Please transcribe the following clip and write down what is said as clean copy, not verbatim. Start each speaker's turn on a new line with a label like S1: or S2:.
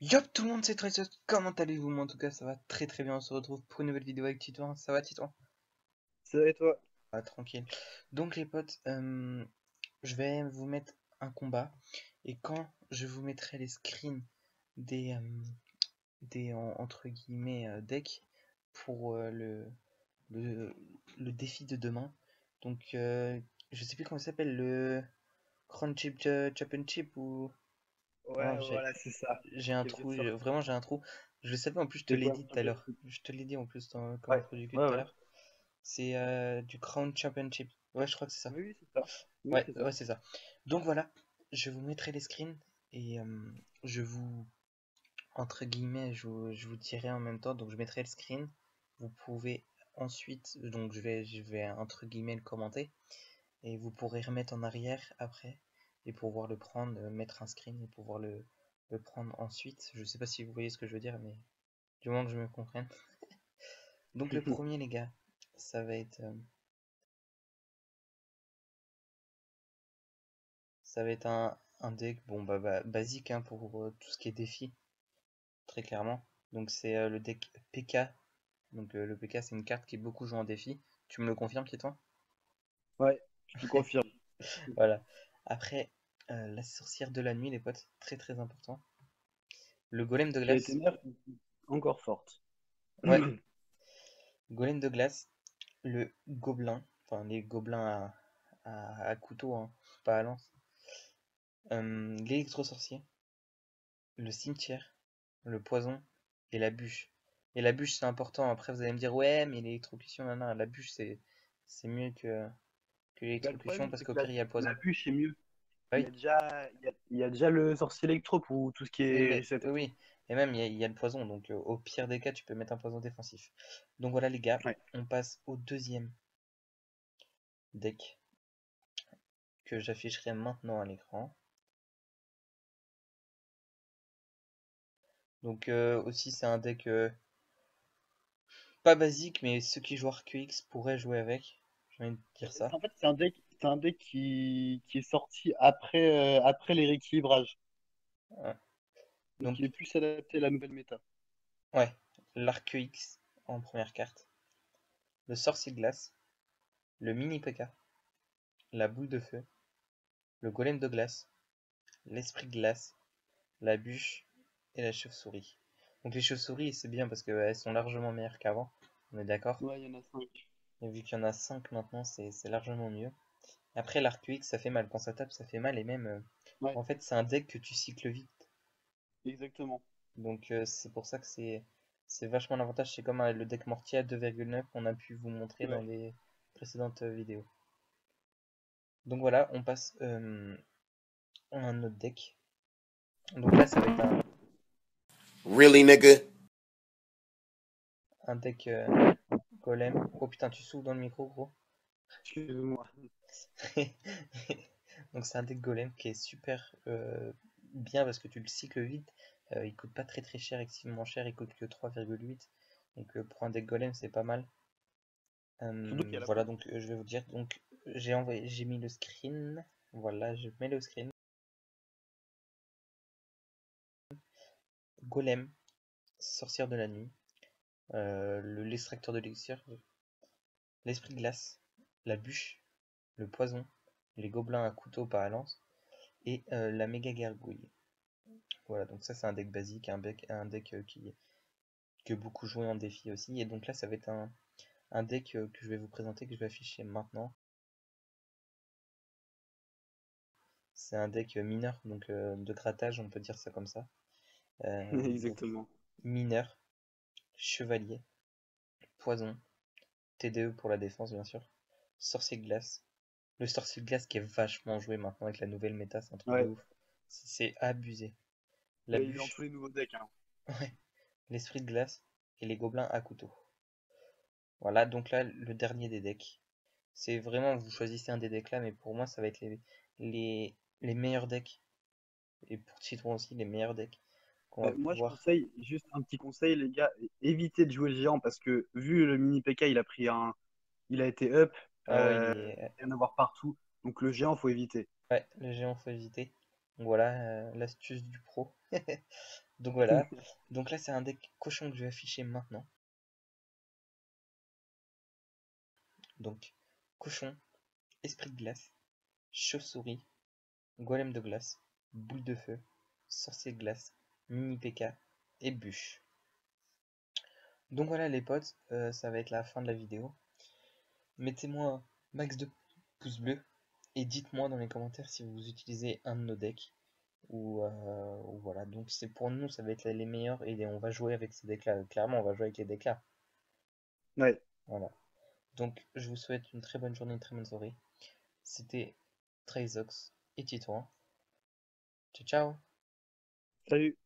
S1: Yop tout le monde, c'est Tracer, comment allez-vous? Moi en tout cas ça va très très bien, on se retrouve pour une nouvelle vidéo avec Titouan, ça va Titouan?
S2: Ça va et toi?
S1: Ah, tranquille. Donc les potes, je vais vous mettre un combat, et quand je vous mettrai les screens des, entre guillemets decks pour le, le défi de demain, donc je sais plus comment ça s'appelle, le Crown Chip Championship ou...
S2: Ouais,
S1: Ah,
S2: voilà, c'est ça.
S1: j'ai un
S2: Qui vient de
S1: trou,
S2: sortir.
S1: vraiment j'ai un trou. Je le savais en plus, je te
S2: C'est
S1: l'ai
S2: quoi?
S1: dit tout à
S2: Ok.
S1: l'heure. Je te l'ai dit en plus comme
S2: Ouais,
S1: introduction
S2: ouais,
S1: tout à
S2: ouais.
S1: l'heure. C'est du Crown Championship. Ouais, je crois que c'est ça.
S2: Oui, oui, c'est ça. Oui,
S1: Ouais,
S2: c'est ça.
S1: ouais, c'est ça. Donc voilà, je vous mettrai les screens et je vous, entre guillemets, je vous dirai en même temps. Donc je mettrai le screen. Vous pouvez ensuite, donc je vais entre guillemets le commenter et vous pourrez remettre en arrière après et pouvoir le prendre, mettre un screen et pouvoir le prendre ensuite. Je sais pas si vous voyez ce que je veux dire, mais du moment que je me comprenne. Donc le premier, les gars, ça va être, ça va être un deck bon basique hein, pour tout ce qui est défi, très clairement. Donc c'est le deck PK. Donc le PK c'est une carte qui est beaucoup jouée en défi. Tu me le confirmes, toi?
S2: Ouais, je te confirme.
S1: Voilà. Après, la sorcière de la nuit, les potes, très très important. Le golem de
S2: Qui a été
S1: glace.
S2: nerf encore forte.
S1: Ouais, golem de glace. Le gobelin. Enfin, les gobelins à couteau, hein, pas à lance. L'électro-sorcier. Le cimetière. Le poison. Et la bûche. Et la bûche, c'est important. Après, vous allez me dire, ouais, mais l'électrocution, non, non, la bûche, c'est mieux que
S2: Bah, le
S1: l'électrocution
S2: problème,
S1: parce
S2: c'est
S1: qu'au
S2: que
S1: pire, il y a le
S2: la
S1: poison.
S2: bûche est mieux.
S1: Ah oui,
S2: Il y a déjà le sorcier électro pour tout ce qui
S1: oui,
S2: est
S1: mais,
S2: reset
S1: oui,
S2: et tout.
S1: oui. Et même, il y a le poison. Donc, au pire des cas, tu peux mettre un poison défensif. Donc, voilà, les gars,
S2: Ouais.
S1: on passe au deuxième deck que j'afficherai maintenant à l'écran. Donc, aussi, c'est un deck pas basique, mais ceux qui jouent ArcX pourraient jouer avec. J'ai envie de dire ça.
S2: En fait, c'est un deck qui est sorti après les rééquilibrages.
S1: Ouais.
S2: Donc il est
S1: Donc,
S2: plus adapté à la nouvelle méta.
S1: ouais, l'ArcX en première carte. Le sorcier de glace. Le mini P.K. La boule de feu. Le golem de glace. L'esprit de glace. La bûche et la chauve-souris. Donc les chauves-souris, c'est bien parce qu'elles sont largement meilleures qu'avant. On est d'accord?
S2: Ouais, il y en a 5.
S1: Et vu qu'il y en a 5 maintenant, c'est largement mieux. Après, l'arc X, ça fait mal. Quand ça tape, ça fait mal. Et même,
S2: Ouais,
S1: en fait, c'est un deck que tu cycles vite.
S2: exactement.
S1: Donc c'est pour ça que c'est vachement l'avantage. C'est comme le deck mortier à 2,9 qu'on a pu vous montrer dans
S2: Ouais.
S1: les précédentes vidéos. Donc voilà, on passe à un autre deck. Donc là, ça va être
S3: Really, nigga?
S1: un deck golem. Oh putain, tu souffles dans le micro, gros.
S2: Excuse-moi.
S1: Donc c'est un deck golem qui est super bien parce que tu le cycles vite. Il coûte pas très très cher, excessivement cher, il coûte que 3,8. Donc pour un deck golem c'est pas mal.
S2: Surtout qu'il y a la
S1: Voilà,
S2: boule.
S1: donc je vais vous dire. Donc j'ai mis le screen. Voilà, je mets le screen. Golem, sorcière de la nuit, l'extracteur de l'élixir, l'esprit de glace, la bûche, le poison, les gobelins à couteau pas à lance et la méga gargouille. Voilà, donc ça c'est un deck basique, un deck que beaucoup jouent en défi aussi. Et donc là ça va être un deck que je vais vous présenter, que je vais afficher maintenant. C'est un deck mineur, donc de grattage, on peut dire ça comme ça. Donc
S2: Exactement.
S1: mineur, chevalier, poison, TDE pour la défense bien sûr, sorcier de glace. Le sorcier de glace qui est vachement joué maintenant avec la nouvelle méta, c'est un truc de
S2: Ouais.
S1: ouf. C'est abusé. La
S2: Et il est dans tous
S1: bûche,
S2: les nouveaux decks, hein.
S1: ouais, l'esprit de glace et les gobelins à couteau. Voilà, donc là, le dernier des decks. C'est vraiment, vous choisissez un des decks là, mais pour moi, ça va être les meilleurs decks. Et pour Citron aussi, les meilleurs decks qu'on va
S2: Moi, je
S1: pouvoir.
S2: conseille, juste un petit conseil, les gars, évitez de jouer le géant parce que vu le mini PK, il a été up,
S1: Ah ouais,
S2: il y en a voir partout. Donc le géant, faut éviter.
S1: ouais, le géant, faut éviter. Donc voilà, l'astuce du pro. Donc voilà. Donc là, c'est un deck cochon que je vais afficher maintenant. Donc, cochon, esprit de glace, chauve-souris, golem de glace, boule de feu, sorcier de glace, mini P.K. et bûche. Donc voilà les potes, ça va être la fin de la vidéo. Mettez-moi max de pouces bleus et dites-moi dans les commentaires si vous utilisez un de nos decks. Ou voilà, donc c'est pour nous, ça va être les meilleurs et on va jouer avec ces decks là. Clairement, on va jouer avec les decks là.
S2: Ouais.
S1: Voilà. Donc je vous souhaite une très bonne journée, une très bonne soirée. C'était Trazox et Titouan. Ciao ciao.
S2: Salut.